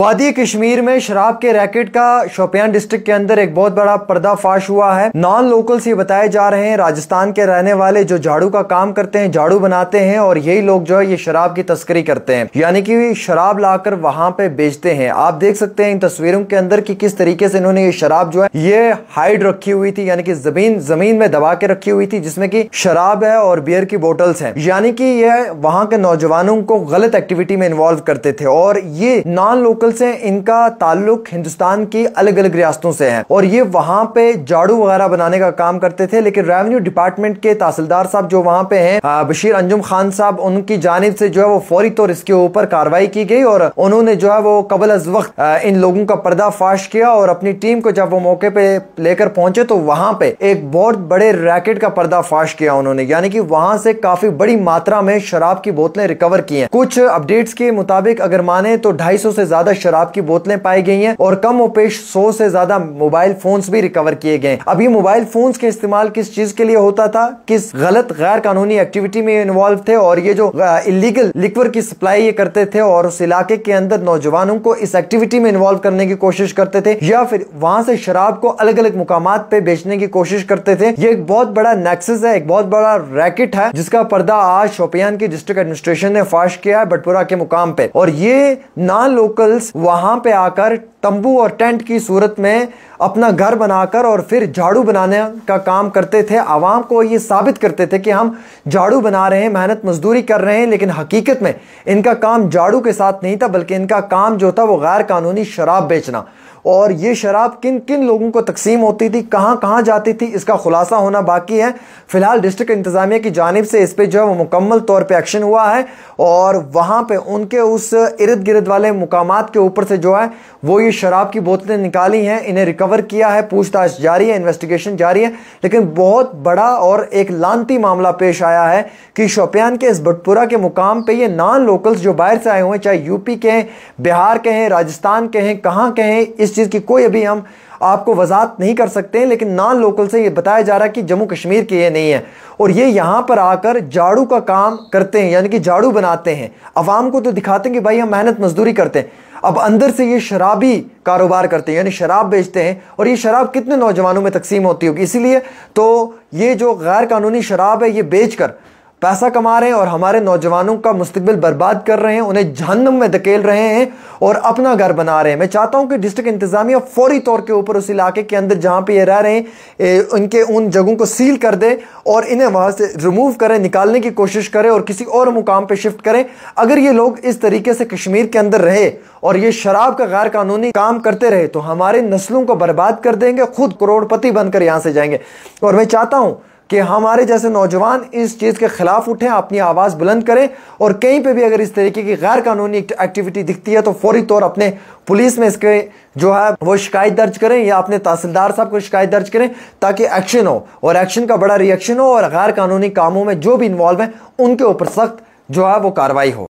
वादी कश्मीर में शराब के रैकेट का शोपियान डिस्ट्रिक्ट के अंदर एक बहुत बड़ा पर्दाफाश हुआ है। नॉन लोकल्स ये बताए जा रहे हैं राजस्थान के रहने वाले जो झाड़ू का काम करते हैं, झाड़ू बनाते हैं और यही लोग जो है ये शराब की तस्करी करते हैं, यानी कि शराब लाकर वहां पे बेचते हैं। आप देख सकते हैं इन तस्वीरों के अंदर कि किस तरीके से इन्होंने ये शराब जो है ये हाइड रखी हुई थी, यानी कि जमीन में दबा के रखी हुई थी, जिसमें कि शराब है और बियर की बोटल्स हैं। यानी कि यह वहां के नौजवानों को गलत एक्टिविटी में इन्वॉल्व करते थे और ये नॉन लोकल से इनका ताल्लुक हिंदुस्तान की अलग अलग रियासतों से है और ये वहां पे झाड़ू वगैरह बनाने का काम करते थे। लेकिन रेवेन्यू डिपार्टमेंट के तहसीलदार साहब जो वहां पे हैं, बशीर अंजुम खान साहब, उनकी जानिब से जो है वो फौरी तौर इसके ऊपर कार्रवाई की गई और उन्होंने जो है वो कबल अज वक्त इन लोगों का पर्दाफाश किया और अपनी टीम को जब वो मौके पे लेकर पहुंचे तो वहां पे एक बहुत बड़े रैकेट का पर्दाफाश किया उन्होंने, यानी कि वहां से काफी बड़ी मात्रा में शराब की बोतलें रिकवर की हैं। कुछ अपडेट्स के मुताबिक अगर माने तो 250 से ज्यादा शराब की बोतलें पाई गई हैं और कम उपेश 100 से ज्यादा मोबाइल फोन्स भी रिकवर किए गए। अब ये मोबाइल फोन्स के इस्तेमाल किस चीज के लिए होता था, किस गलत गैर कानूनी एक्टिविटी में इन्वॉल्व थे और ये जो इलीगल लिक्वर की सप्लाई ये करते थे और उस इलाके के अंदर नौजवानों को इस एक्टिविटी में इन्वॉल्व करने की कोशिश करते थे या फिर वहां से शराब को अलग अलग मुकामात पे बेचने की कोशिश करते थे। ये एक बहुत बड़ा नेक्सस है, एक बहुत बड़ा रैकेट है जिसका पर्दा आज शोपियान की डिस्ट्रिक्ट एडमिनिस्ट्रेशन ने फाश किया है बटपुरा के मुकाम पे। और ये नॉन लोकल्स वहां पे आकर तंबू और टेंट की सूरत में अपना घर बनाकर और फिर झाड़ू बनाने का काम करते थे। आवाम को ये साबित करते थे कि हम झाड़ू बना रहे हैं, मेहनत मजदूरी कर रहे हैं, लेकिन हकीकत में इनका काम झाड़ू के साथ नहीं था बल्कि इनका काम जो था वो गैर कानूनी शराब बेचना। और ये शराब किन किन लोगों को तकसीम होती थी, कहां कहां जाती थी, इसका खुलासा होना बाकी है। फिलहाल डिस्ट्रिक्ट इंतजामिया की जानिब से इस पे जो है वो मुकम्मल तौर पे एक्शन हुआ है और वहां पे उनके उस इर्द गिर्द वाले मुकामात के ऊपर से जो है वो ये शराब की बोतलें निकाली हैं, इन्हें रिकवर किया है, पूछताछ जारी है, इन्वेस्टिगेशन जारी है। लेकिन बहुत बड़ा और एक लानती मामला पेश आया है कि शोपियान के इस बटपुरा के मुकाम पे ये नॉन लोकल्स जो बाहर से आए हुए हैं, चाहे यूपी के हैं, बिहार के हैं, राजस्थान के हैं, कहां के हैं, इस चीज की कोई अभी हम आपको वजाहत नहीं कर सकते हैं, लेकिन नॉन लोकल से ये बताया जा रहा है कि जम्मू कश्मीर के ये नहीं है और ये यहां पर आकर झाड़ू का काम करते हैं, यानी कि झाड़ू बनाते हैं। अवाम को तो दिखाते हैं कि भाई हम मेहनत मजदूरी करते हैं, अब अंदर से ये शराबी कारोबार करते हैं, यानी शराब बेचते हैं। और ये शराब कितने नौजवानों में तकसीम होती होगी, इसीलिए तो ये जो गैर कानूनी शराब है ये बेचकर पैसा कमा रहे हैं और हमारे नौजवानों का मुस्तकबिल बर्बाद कर रहे हैं, उन्हें जहन्नम में धकेल रहे हैं और अपना घर बना रहे हैं। मैं चाहता हूं कि डिस्ट्रिक्ट इंतजामिया फौरी तौर के ऊपर उस इलाके के अंदर जहां पे ये रह रहे हैं उनके उन जगहों को सील कर दे और इन्हें वहां से रिमूव करें, निकालने की कोशिश करें और किसी और मुकाम पे शिफ्ट करें। अगर ये लोग इस तरीके से कश्मीर के अंदर रहे और ये शराब का गैर कानूनी काम करते रहे तो हमारे नस्लों को बर्बाद कर देंगे, खुद करोड़पति बनकर यहां से जाएंगे। और मैं चाहता हूं कि हमारे जैसे नौजवान इस चीज के खिलाफ उठें, अपनी आवाज बुलंद करें और कहीं पे भी अगर इस तरीके की गैर कानूनी एक्टिविटी दिखती है तो फौरी तौर अपने पुलिस में इसके जो है वो शिकायत दर्ज करें या अपने तहसीलदार साहब को शिकायत दर्ज करें ताकि एक्शन हो और एक्शन का बड़ा रिएक्शन हो और गैर कानूनी कामों में जो भी इन्वॉल्व है उनके ऊपर सख्त जो है वो कार्रवाई हो।